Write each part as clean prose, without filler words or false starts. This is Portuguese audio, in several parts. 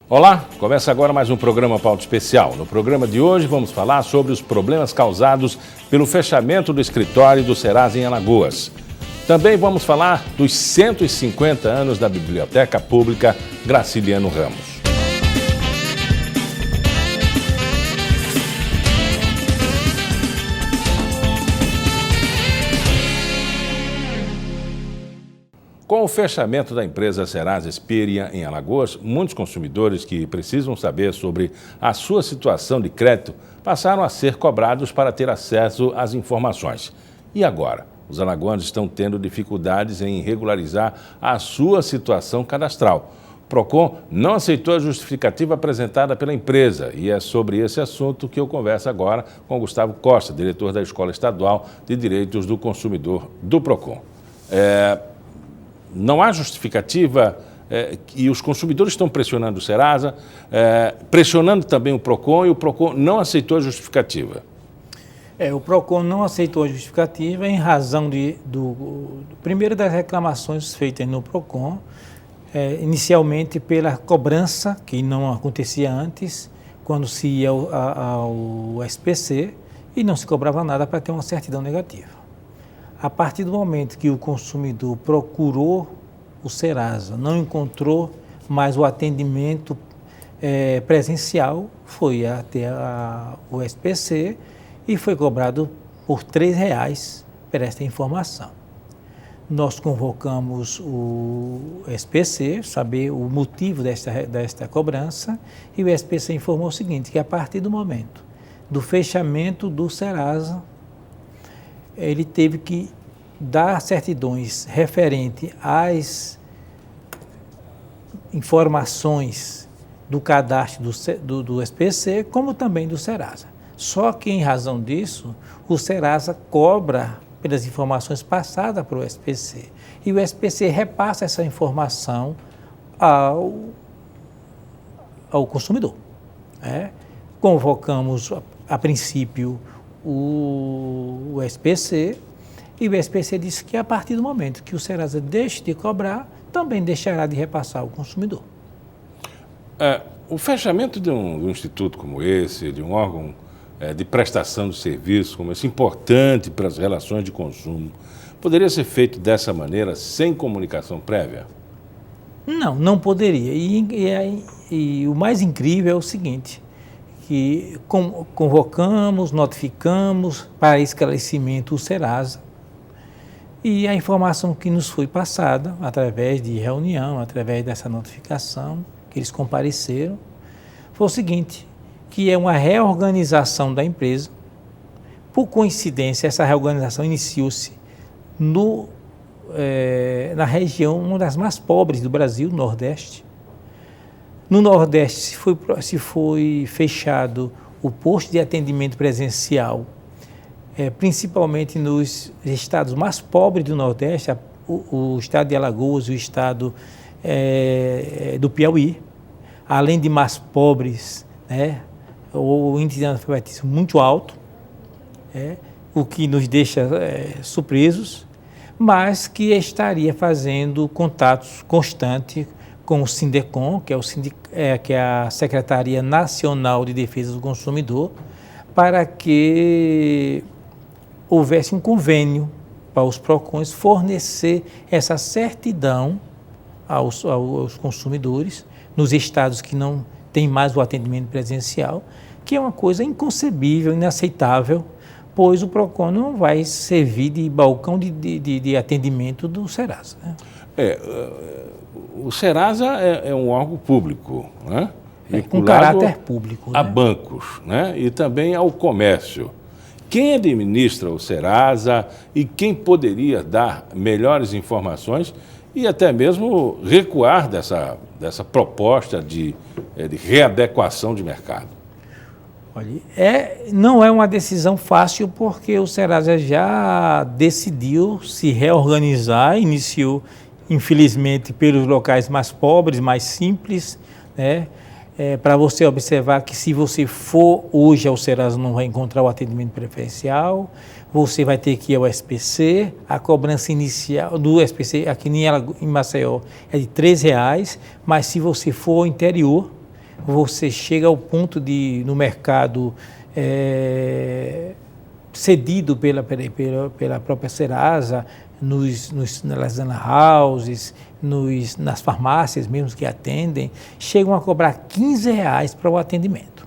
Olá, começa agora mais um programa Pauta Especial. No programa de hoje vamos falar sobre os problemas causados pelo fechamento do escritório do Serasa em Alagoas. Também vamos falar dos 150 anos da Biblioteca Pública Graciliano Ramos. Com o fechamento da empresa Serasa Experian em Alagoas, muitos consumidores que precisam saber sobre a sua situação de crédito passaram a ser cobrados para ter acesso às informações. E agora? Os alagoanos estão tendo dificuldades em regularizar a sua situação cadastral. O Procon não aceitou a justificativa apresentada pela empresa e é sobre esse assunto que eu converso agora com Gustavo Costa, diretor da Escola Estadual de Direitos do Consumidor do Procon. Não há justificativa e os consumidores estão pressionando o Serasa, pressionando também o Procon, e o Procon não aceitou a justificativa. O Procon não aceitou a justificativa em razão primeiro das reclamações feitas no Procon, inicialmente pela cobrança, que não acontecia antes, quando se ia ao SPC e não se cobrava nada para ter uma certidão negativa. A partir do momento que o consumidor procurou o Serasa, não encontrou mais o atendimento presencial, foi até o SPC e foi cobrado por R$3 por esta informação. Nós convocamos o SPC, saber o motivo desta cobrança, e o SPC informou o seguinte, que a partir do momento do fechamento do Serasa, ele teve que dar certidões referente às informações do cadastro do SPC, como também do Serasa. Só que, em razão disso, o Serasa cobra pelas informações passadas para o SPC. E o SPC repassa essa informação ao consumidor. Convocamos, a princípio, o SPC, e o SPC disse que a partir do momento que o Serasa deixe de cobrar, também deixará de repassar ao consumidor. O fechamento de um instituto como esse, de um órgão de prestação de serviços como esse, importante para as relações de consumo, poderia ser feito dessa maneira, sem comunicação prévia? Não poderia. E o mais incrível é o seguinte, que convocamos, notificamos para esclarecimento o Serasa, e a informação que nos foi passada, através de reunião, através dessa notificação, que eles compareceram, foi o seguinte, que é uma reorganização da empresa. Por coincidência, essa reorganização iniciou-se na região, uma das mais pobres do Brasil, Nordeste. No Nordeste se foi fechado o posto de atendimento presencial, principalmente nos estados mais pobres do Nordeste, o estado de Alagoas, o estado do Piauí, além de mais pobres, o índice de analfabetismo muito alto, o que nos deixa surpresos, mas que estaria fazendo contatos constantes com o Sindecom, que é a Secretaria Nacional de Defesa do Consumidor, para que houvesse um convênio para os PROCONs fornecer essa certidão aos consumidores nos estados que não têm mais o atendimento presencial, que é uma coisa inconcebível, inaceitável, pois o PROCON não vai servir de balcão de atendimento do Serasa. O Serasa é um órgão público, né? Com caráter público. A bancos, né? E também ao comércio. Quem administra o Serasa e quem poderia dar melhores informações e até mesmo recuar dessa proposta de readequação de mercado? Olha, não é uma decisão fácil, porque o Serasa já decidiu se reorganizar, iniciou, infelizmente, pelos locais mais pobres, mais simples, para você observar que, se você for hoje ao Serasa, não vai encontrar o atendimento preferencial, você vai ter que ir ao SPC, a cobrança inicial do SPC aqui em Maceió é de R$3, mas se você for ao interior, você chega ao ponto de, no mercado cedido pela própria Serasa, nas lan houses, nas farmácias mesmo que atendem, chegam a cobrar R$15 para o atendimento.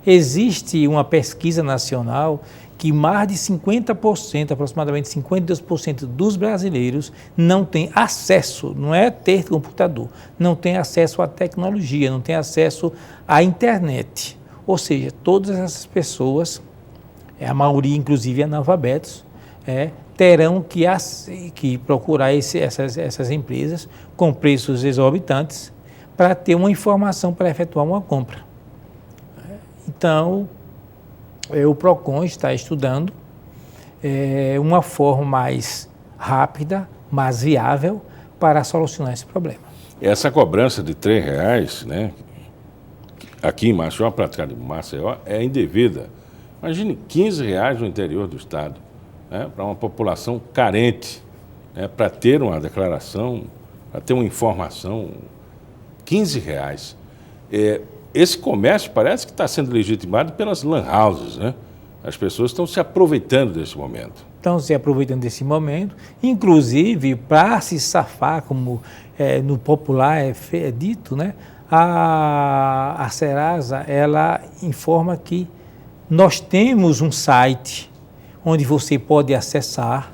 Existe uma pesquisa nacional que mais de 50%, aproximadamente 52% dos brasileiros não têm acesso, não é ter computador, não tem acesso à tecnologia, não tem acesso à internet. Ou seja, todas essas pessoas, a maioria inclusive analfabetos, terão que procurar essas empresas com preços exorbitantes para ter uma informação para efetuar uma compra. Então, o PROCON está estudando uma forma mais rápida, mais viável para solucionar esse problema. Essa cobrança de R$3, né, aqui em Maceió, praticada em Maceió, é indevida. Imagine R$15 no interior do estado, né, para uma população carente, né, para ter uma declaração, para ter uma informação, R$15. Esse comércio parece que está sendo legitimado pelas lan houses, né? As pessoas estão se aproveitando desse momento. Estão se aproveitando desse momento, inclusive para se safar, como no popular é dito, né? A Serasa, ela informa que nós temos um site onde você pode acessar,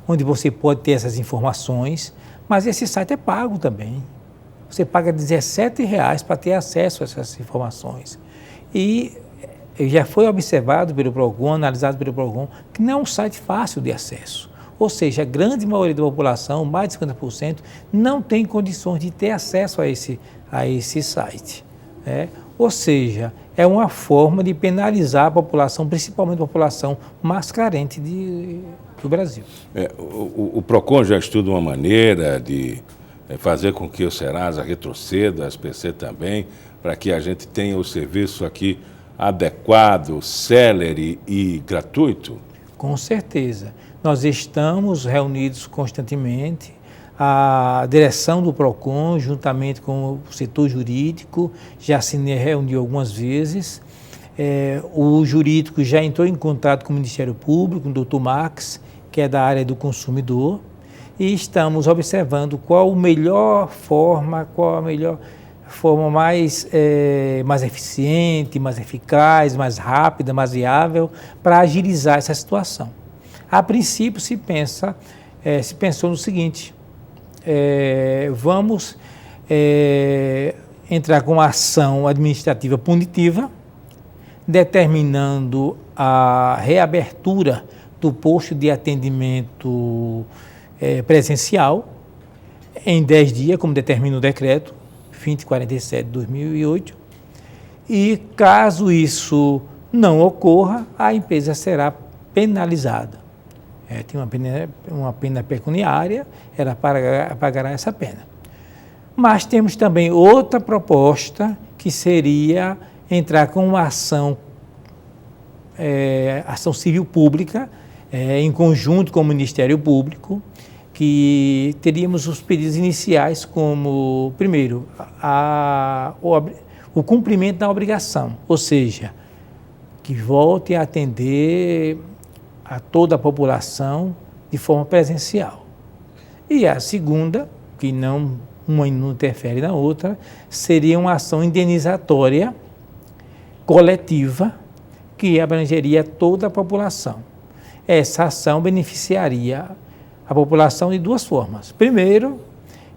onde você pode ter essas informações, mas esse site é pago também. Você paga R$17 para ter acesso a essas informações. E já foi observado pelo PROCON, analisado pelo PROCON, que não é um site fácil de acesso. Ou seja, a grande maioria da população, mais de 50%, não tem condições de ter acesso a esse site. Ou seja, é uma forma de penalizar a população, principalmente a população mais carente do Brasil. O PROCON já estuda uma maneira de fazer com que o Serasa retroceda, a SPC também, para que a gente tenha o serviço aqui adequado, célere e gratuito? Com certeza. Nós estamos reunidos constantemente, a direção do PROCON, juntamente com o setor jurídico, já se reuniu algumas vezes. O jurídico já entrou em contato com o Ministério Público, com o Dr. Max, que é da área do consumidor, e estamos observando qual a melhor forma mais eficiente, mais eficaz, mais rápida, mais viável para agilizar essa situação. A princípio se pensou no seguinte: vamos entrar com uma ação administrativa punitiva, determinando a reabertura do posto de atendimento presencial em 10 dias, como determina o decreto 2047 de 2008, e caso isso não ocorra, a empresa será penalizada. Tem uma pena pecuniária, ela pagará essa pena. Mas temos também outra proposta, que seria entrar com uma ação civil pública, em conjunto com o Ministério Público, que teríamos os pedidos iniciais como, primeiro, o cumprimento da obrigação, ou seja, que volte a atender a toda a população de forma presencial. E a segunda, que uma não interfere na outra, seria uma ação indenizatória coletiva que abrangeria toda a população. Essa ação beneficiaria a população de duas formas. Primeiro,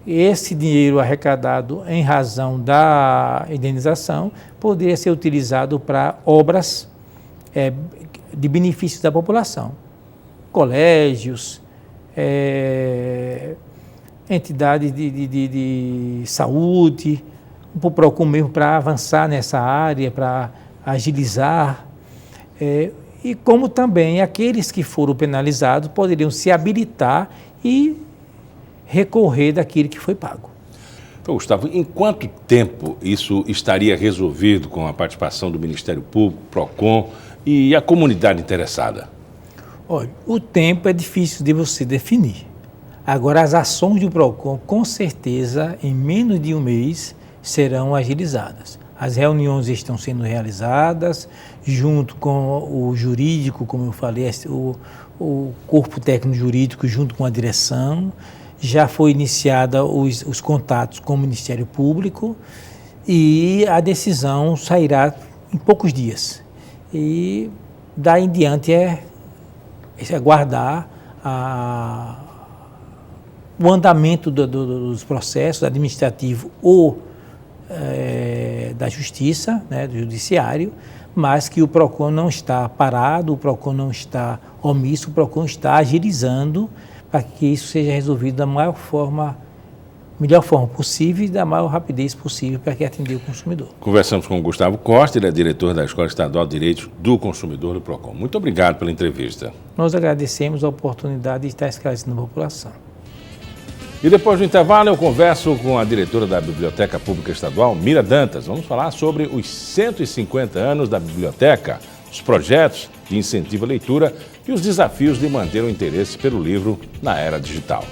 esse dinheiro arrecadado em razão da indenização poderia ser utilizado para obras de benefício da população. Colégios, entidades de saúde, o PROCON mesmo para avançar nessa área, para agilizar. E como também aqueles que foram penalizados poderiam se habilitar e recorrer daquilo que foi pago. Então, Gustavo, em quanto tempo isso estaria resolvido com a participação do Ministério Público, PROCON e a comunidade interessada? Olha, o tempo é difícil de você definir. Agora, as ações do PROCON, com certeza, em menos de um mês, serão agilizadas. As reuniões estão sendo realizadas, junto com o jurídico, como eu falei, o corpo técnico jurídico, junto com a direção. Já foi iniciada os contatos com o Ministério Público e a decisão sairá em poucos dias. E daí em diante é aguardar o andamento dos processos administrativos ou da Justiça, né, do Judiciário, mas que o PROCON não está parado, o PROCON não está omisso, o PROCON está agilizando para que isso seja resolvido da melhor forma possível e da maior rapidez possível para que atender o consumidor. Conversamos com o Gustavo Costa, ele é diretor da Escola Estadual de Direitos do Consumidor do PROCON. Muito obrigado pela entrevista. Nós agradecemos a oportunidade de estar esclarecendo a população. E depois do intervalo eu converso com a diretora da Biblioteca Pública Estadual, Mira Dantas. Vamos falar sobre os 150 anos da biblioteca, os projetos de incentivo à leitura e os desafios de manter o interesse pelo livro na era digital.